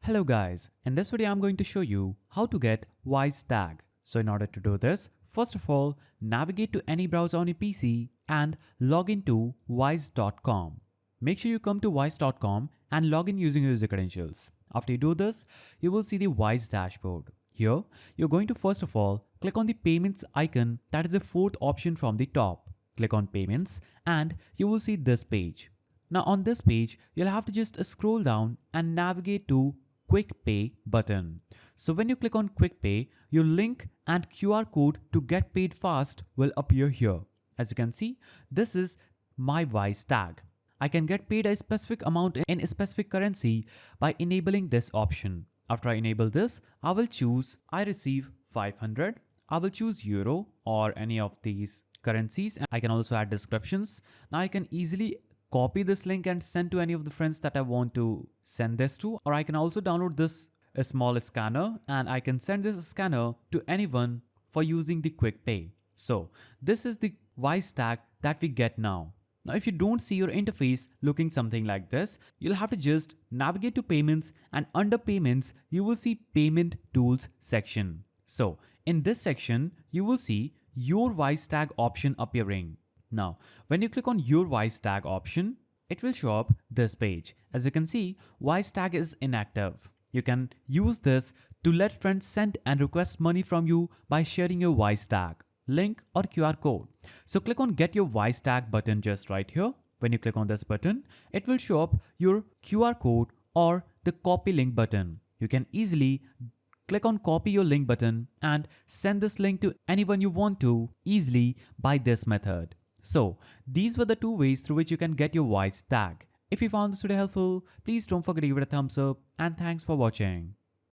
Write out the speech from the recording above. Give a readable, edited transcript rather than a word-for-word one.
Hello guys, in this video I'm going to show you how to get Wisetag. So in order to do this, first of all, navigate to any browser on your PC and log into wise.com. Make sure you come to wise.com and log in using your user credentials. After you do this, you will see the Wise dashboard. Here, you're going to first of all click on the payments icon, that is the fourth option from the top. Click on payments and you will see this page. Now on this page, you'll have to just scroll down and navigate to Quick Pay button. So when you click on Quick Pay, your link and QR code to get paid fast will appear here. As you can see, this is my Wisetag. I can get paid a specific amount in a specific currency by enabling this option. After I enable this, I will choose I receive 500. I will choose Euro or any of these currencies. I can also add descriptions. Now I can easily copy this link and send to any of the friends that I want to send this to, or I can also download this a small scanner and I can send this scanner to anyone for using the Quick Pay. So this is the Wisetag that we get now. Now if you don't see your interface looking something like this, you'll have to just navigate to payments and under payments you will see payment tools section. So in this section you will see your Wisetag option appearing. Now, when you click on your Wisetag option, it will show up this page. As you can see, Wisetag is inactive. You can use this to let friends send and request money from you by sharing your Wisetag link or QR code. So click on Get Your Wisetag button just right here. When you click on this button, it will show up your QR code or the copy link button. You can easily click on copy your link button and send this link to anyone you want to easily by this method. So these were the two ways through which you can get your Wisetag. If you found this video helpful, please don't forget to give it a thumbs up and thanks for watching.